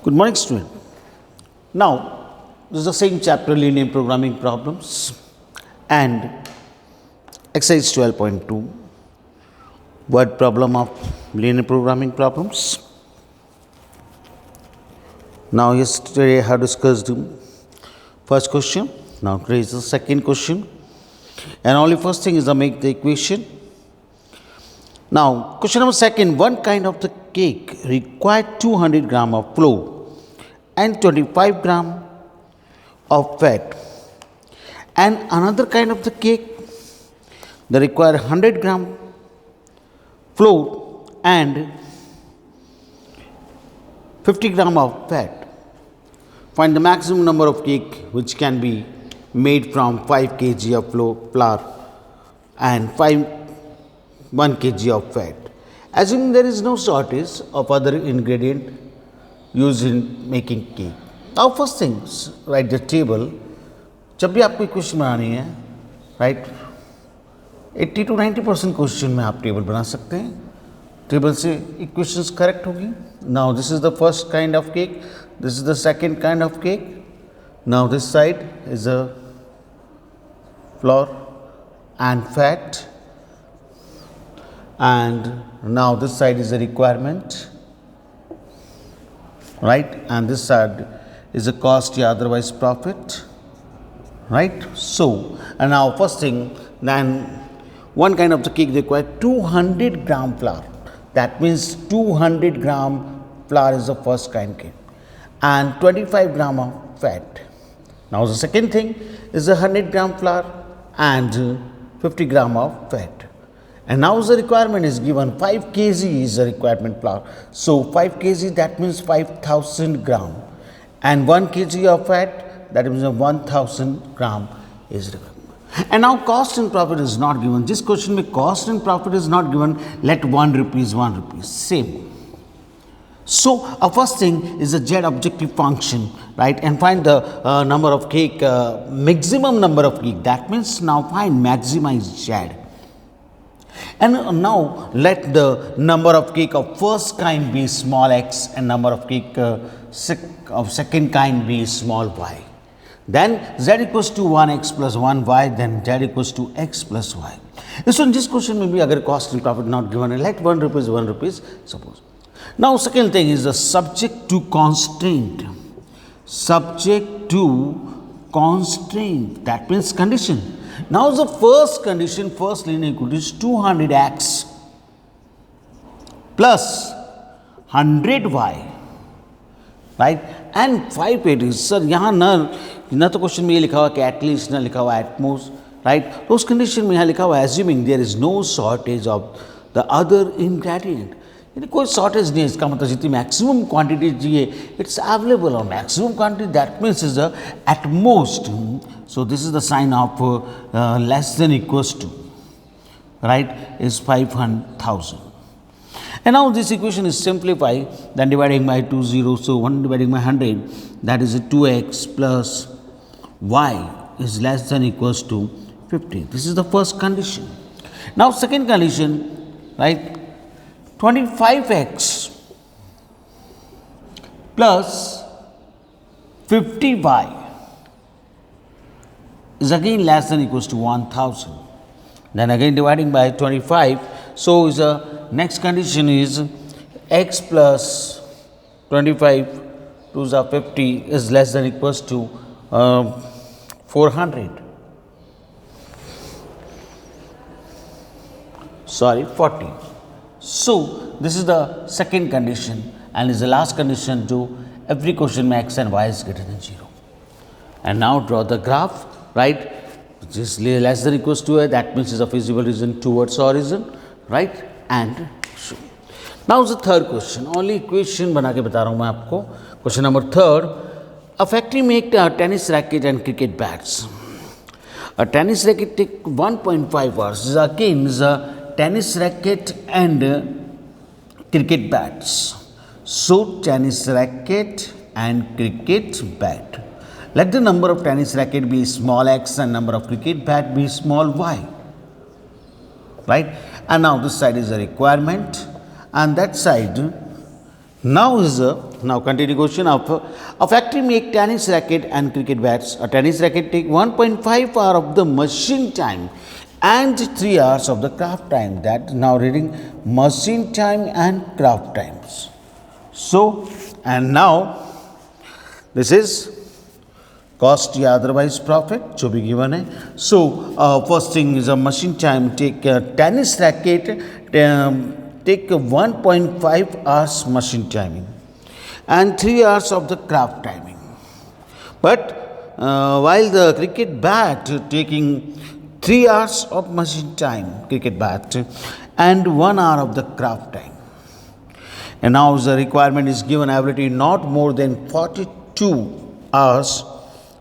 Good morning, student. Now, this is the same chapter, linear programming problems, and exercise 12.2, word problem of linear programming problems. Now, yesterday I have discussed the first question. Now, today is the second question, and only first thing is to make the equation. Now, question number second, one kind of the cake required 200 gram of flour and 25 gram of fat, and another kind of the cake that require 100 gram flour and 50 gram of fat. Find the maximum number of cake which can be made from 5 kg of flour and 1 kg of fat. Assuming there is no shortage of other ingredient used in making cake. Now first things, write the table. जब भी आपको equation बनानी है, right, 80 to 90% question में आप table बना सकते हैं. टेबल से इक्वेशंस करेक्ट होगी. Now this is the first kind of cake, this is the second kind of cake. Now this side is a flour and fat, and now this side is a requirement, right, and this side is a cost, yeah, otherwise profit, right. So, and now first thing, then one kind of the cake require 200 gram flour. That means 200 gram flour is the first kind cake, and 25 gram of fat. Now the second thing is a 100 gram flour and 50 gram of fat. And now the requirement is given 5 kg is the requirement flour. So 5 kg, that means 5000 gram, and 1 kg of fat, that means 1000 gram is required. And now cost and profit is not given. This question में cost and profit is not given. Let 1 rupees same. So our first thing is a z objective function, right, and find the number of cake, maximum number of cake. That means now find maximize z. And now let the number of cake of first kind be small x and number of cake of second kind be small y. Then z equals to 1x plus 1y, then z equals to x plus y. So in this question maybe agar cost and profit not given, let 1 rupees suppose. Now second thing is the subject to constraint. Subject to constraint, that means condition. Now the first condition, first linear equation is 200x plus 100y, right, and 580. Sir यहाँ न तो question में ये लिखा हुआ कि at least, न लिखा हुआ एटमोस्ट, राइट. तो उस कंडीशन में यहाँ लिखा हुआ assuming there is no shortage of the other ingredient. यानी कोई शॉर्टेज नहीं है. इसका मतलब जितनी मैक्सिमम क्वांटिटी चाहिए इट्स अवेलेबल, और maximum quantity that means is at most. So this is the sign of less than equals to, right, is 500,000. And now this equation is simplified, then dividing by 2 zeros, so 1 dividing by 100, that is 2x plus y is less than equals to 50. This is the first condition. Now second condition, right, 25x plus 50y is again less than equals to 1000. Then again dividing by 25, so is a next condition is x plus 25 to the 50 is less than equals to 400. Sorry, 40. So this is the second condition, and is the last condition to every question में x and y is greater than 0. And now draw the graph, right, which is less than equals to a, that means is a feasible region towards origin, right, and so. Now the third question, only equation बना के बता रहा हूँ मैं आपको. Question number third, a factory make a tennis racket and cricket bats. A tennis racket take 1.5 hours. This again is a tennis racket and cricket bats. So tennis racket and cricket bat. Let the number of tennis racket be small x and number of cricket bat be small y, right. And now this side is a requirement, and that side Now is now continue question of a factory make tennis racket and cricket bats. A tennis racket take 1.5 hour of the machine time and 3 hours of the craft time. That now reading machine time and craft times. So and now this is cost या otherwise profit जो भी given है. So first thing is a machine time take tennis racket. Take 1.5 hours machine timing and 3 hours of the craft timing. But while the cricket bat taking 3 hours of machine time, cricket bat, and 1 hour of the craft time. And now the requirement is given ability not more than 42 hours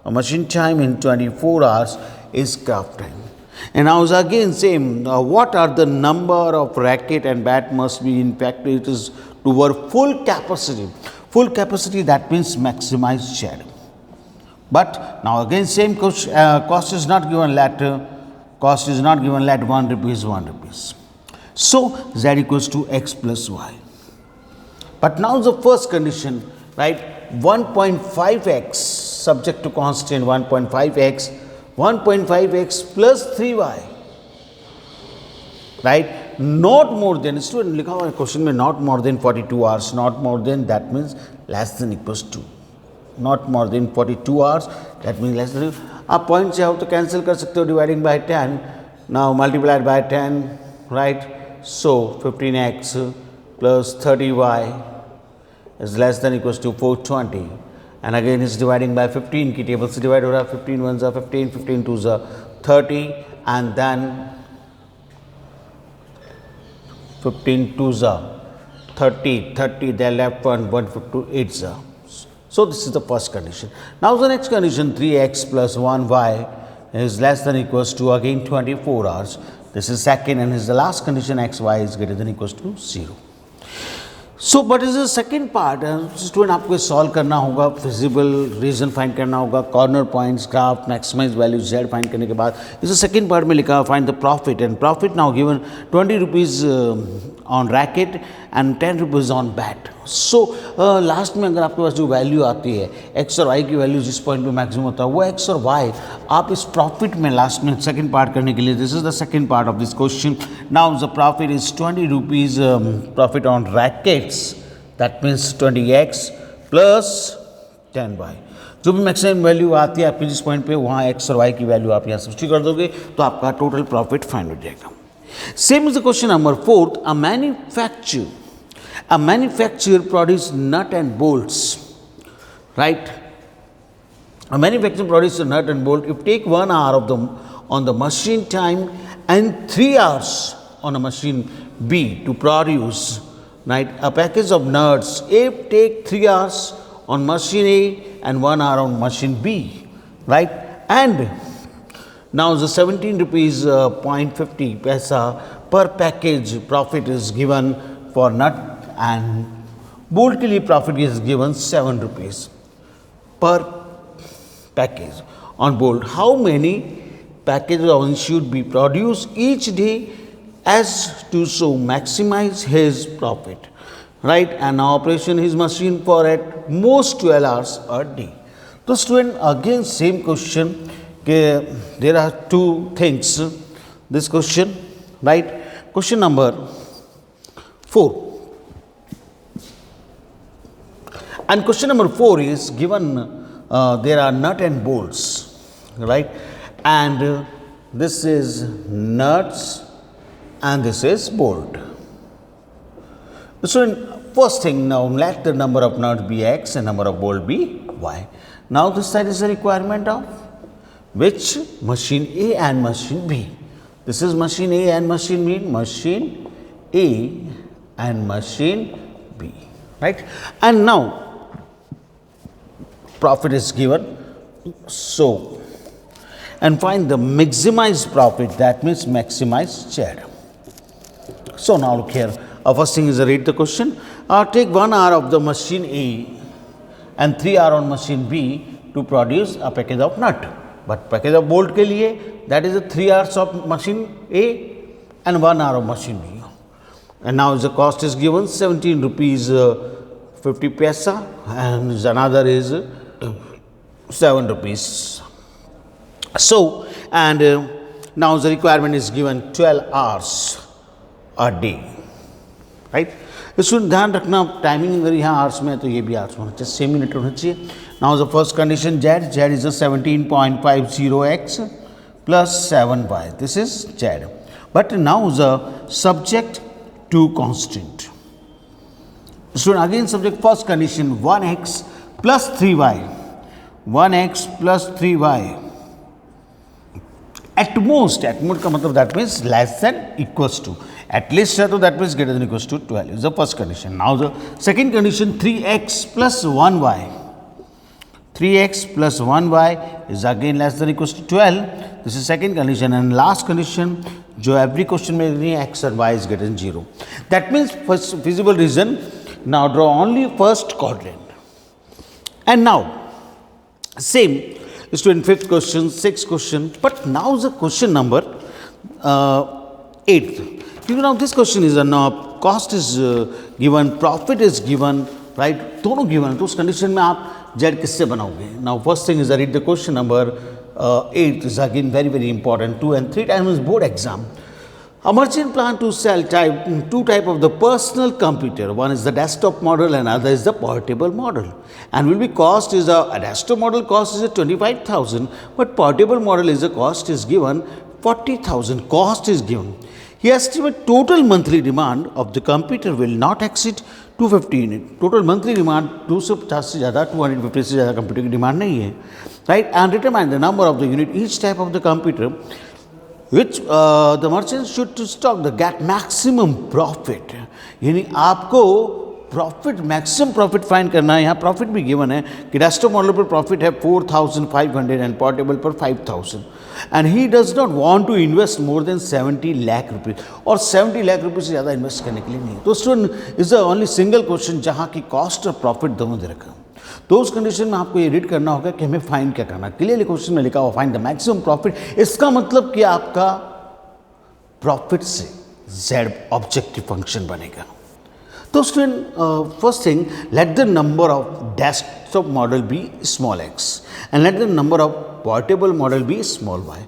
of machine time in 24 hours is craft time. And now again same, what are the number of racket and bat must be in fact it is to work full capacity. Full capacity that means maximized share. But now again same cost is not given later, cost is not given let 1 rupees 1 rupees. So z equals to x plus y. But now the first condition, right, 1.5x subject to constant 1.5x 1.5x plus 3y, right, not more than, student लिखा हुआ है question में not more than 42 hours, not more than that means less than equals to, not more than 42 hours that means less than. आप point चाहो तो cancel कर सकते हो dividing by 10, now multiplied by 10, right, so 15x plus 30y is less than equals to 420. And again is dividing by 15 की table से divide हो रहा है, 15 1 15, 15 2 30 and then 15 2 30, they left 1 to 8 So this is the first condition. Now the next condition 3x plus 1y is less than equals to again 24 hours. This is second and is the last condition xy is greater than equals to 0. So but is the second part, student आपको solve करना होगा, feasible region find करना होगा, corner points graph maximise value Z find करने के बाद इस second part में लिखा find the profit and profit now given 20 rupees on racket and 10 rupees on bat. So last में अगर आपके पास जो वैल्यू आती है एक्स और वाई की वैल्यू जिस पॉइंट पे मैक्सिमम होता है वो एक्स और वाई आप इस प्रॉफिट में लास्ट में सेकंड पार्ट करने के लिए, this is the second part of this question. Now the profit is 20 rupees profit on rackets, that means 20x plus 10y. जो भी मैक्सिमम वैल्यू आती है आपकी जिस पॉइंट पे वहाँ एक्स और वाई की वैल्यू आप यहाँ सब्स्टिट्यूट कर दोगे तो आपका टोटल प्रॉफिट फाइंड हो जाएगा. Same is the question number 4. A manufacturer produce nut and bolts, right? A manufacturer produces a nut and bolt. If take 1 hour of them on the machine time and 3 hours on a machine B to produce, right, a package of nuts. If take 3 hours on machine A and 1 hour on machine B, right? And now the 17 rupees 0.50 paisa per package profit is given for nut and bolt के लिए profit is given 7 rupees per package on bolt. How many packages should be produced each day as to so maximize his profit, right? And operation his machine for at most 12 hours a day. So student again same question, there are two things this question, right? Question number 4. And question number 4 is given there are nut and bolts, right? And this is nuts and this is bolt. So first thing, now let the number of nuts be x and number of bolt be y. Now this side is the requirement of which machine A and machine B. This is machine A and machine B, machine A and machine B, right? And now profit is given, so and find the maximized profit, that means maximized share. So now look here, first thing is read the question. Take 1 hour of the machine A and 3 hour on machine B to produce a package of nut, but package of bolt के लिए that is 3 hours of machine A and 1 hour of machine B. And now the cost is given 17 rupees 50 paisa, and another is 7 rupees. So, and now the requirement is given 12 hours a day, right? इसमें ध्यान रखना timing अगर यहाँ hours में है तो ये भी आवर्स होना चाहिए, 6 मिनट होना चाहिए. Now the first condition z is 17.50x plus 7y. This is z. But now the subject to constant. So again subject first condition 1x plus 3y. 1x plus 3y. At most का मतलब that means less than equals to. At least है तो that means greater than equals to 12 is the first condition. Now the second condition 3x plus 1y. 3x plus 1y is again less than equals to 12. This is second condition, and last condition जो every question में नहीं है x and y is greater than 0. That means first feasible reason. Now draw only first quadrant. And now same is to in fifth question, sixth question, but now the question number eighth. Because now this question is cost is given, profit is given, right? दोनों given. तो उस condition में आप z किससे बनाओगे? Now first thing is I read the question number 8 is again very important. 2 and 3 times board exam. A merchant plan to sell two type of the personal computer. One is the desktop model and other is the portable model. And will be cost is a desktop model cost is a 25,000, but portable model is a cost is given 40,000. Cost is given. He estimates total monthly demand of the computer will not exceed 250 unit. Total monthly demand 250 से ज़्यादा 250 से ज़्यादा computer की demand नहीं है, right? And determine the number of the unit each type of the computer which the merchant should to stock the get maximum profit. यानी आपको profit maximum profit find करना है. यहाँ प्रॉफिट भी गिवन है कि डेस्कटॉप मॉडल पर profit है 4,500 एंड पोर्टेबल पर 5,000. And he does not want to invest more than 70 lakh rupees, और 70 लाख रुपीज से ज़्यादा इन्वेस्ट करने के लिए नहीं. तो student is the only single question जहाँ की कॉस्ट और प्रॉफिट दोनों दे रखा. तो उस कंडीशन में आपको ये रीड करना होगा कि हमें फाइंड क्या करना. क्लियरली क्वेश्चन में लिखा हुआ फाइंड द मैक्सिमम प्रॉफिट. इसका मतलब कि आपका प्रॉफिट से z ऑब्जेक्टिव फंक्शन बनेगा. तो student first thing let the number of desktop model be small x and let the number of portable model be small y.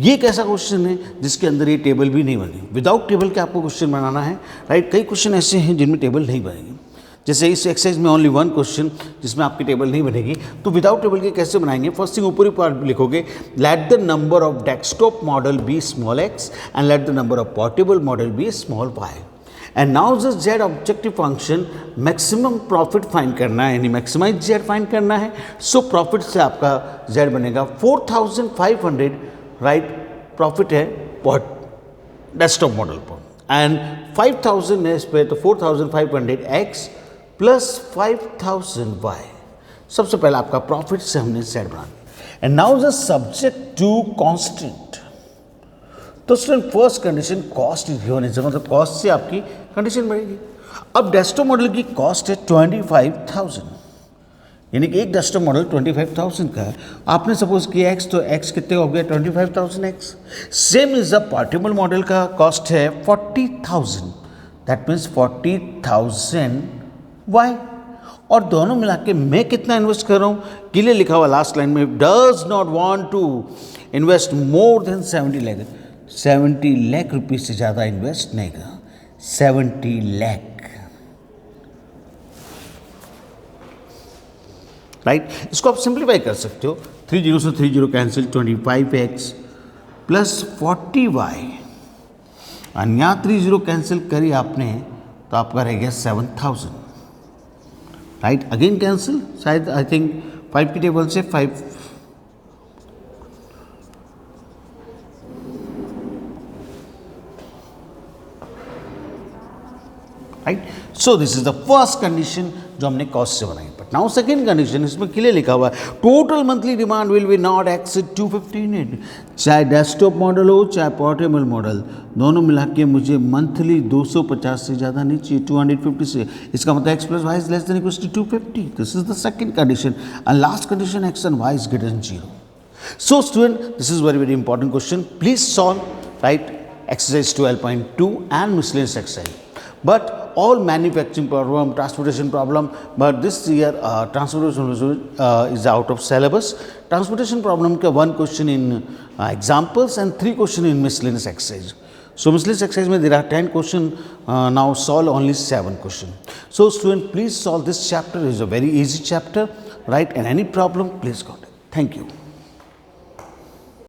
ये एक ऐसा क्वेश्चन है जिसके अंदर ये टेबल भी नहीं बनी. विदाउट टेबल के आपको क्वेश्चन बनाना है, राइट? कई क्वेश्चन ऐसे हैं जिनमें टेबल नहीं बनेगी. जैसे इस एक्सरसाइज में ओनली वन क्वेश्चन जिसमें आपकी टेबल नहीं बनेगी. तो विदाउट टेबल के कैसे बनाएंगे? फर्स्ट थिंग ऊपरी पार्ट लिखोगे let the number of desktop model be small x and let the number of portable model be small y. And now the z objective function maximum profit find करना है, यानी maximise z find करना है. So profit से आपका z बनेगा 4,500, right? Profit है desktop model पर, एंड 5,000 है इस पर, तो 4,500 x प्लस 5,000 y. सबसे पहले आपका प्रॉफिट से हमने z बना दिया. And now the subject to constant. तो student first condition cost is given, मतलब कॉस्ट से आपकी कंडीशन बढ़ेगी. अब डेस्कटॉप मॉडल की कॉस्ट है 25,000, यानी कि एक डेस्कटॉप मॉडल 25,000 का है. आपने सपोज किया x, तो x कितने हो गया 25,000x. Same is the portable model का कॉस्ट है 40,000, दैट मीन्स 40,000 y. और दोनों मिला के मैं कितना इन्वेस्ट कर रहा हूँ? क्लियर लिखा हुआ लास्ट लाइन में, does not want to invest more than 70 lakh. 70 lakh rupees से ज़्यादा इन्वेस्ट नहीं करा. 70 लाख, राइट? इसको आप सिंप्लीफाई कर सकते हो. 30 से 30 कैंसिल, 25x प्लस 40y, और यहाँ 30 कैंसिल करी आपने तो आपका रह गया 7,000, राइट? अगेन कैंसिल, शायद आई थिंक 5 की टेबल से 5, right? So this is the first condition जो हमने कॉस्ट से बनाई. बट नाउ सेकेंड कंडीशन, इसमें क्लियर लिखा हुआ है total monthly demand will be not exceed 250 unit. चाहे डेस्कटॉप मॉडल हो चाहे पोर्टेबल मॉडल, दोनों मिला के मुझे मंथली 250 से ज़्यादा नहीं चाहिए, 250 से. इसका मतलब x plus y is less than equals to 250. This is the second condition. And last condition x and y is greater than 0. So student this is very important question. Please solve, right? Exercise 12.2 and miscellaneous exercise. But all manufacturing problem, transportation problem, but this year transportation is out of syllabus. Transportation problem ka 1 question in examples and 3 question in miscellaneous exercise. So miscellaneous exercise mein there are 10 question, now solve only 7 question. So student, please solve this chapter. It is a very easy chapter, right? And any problem, please contact. Thank you.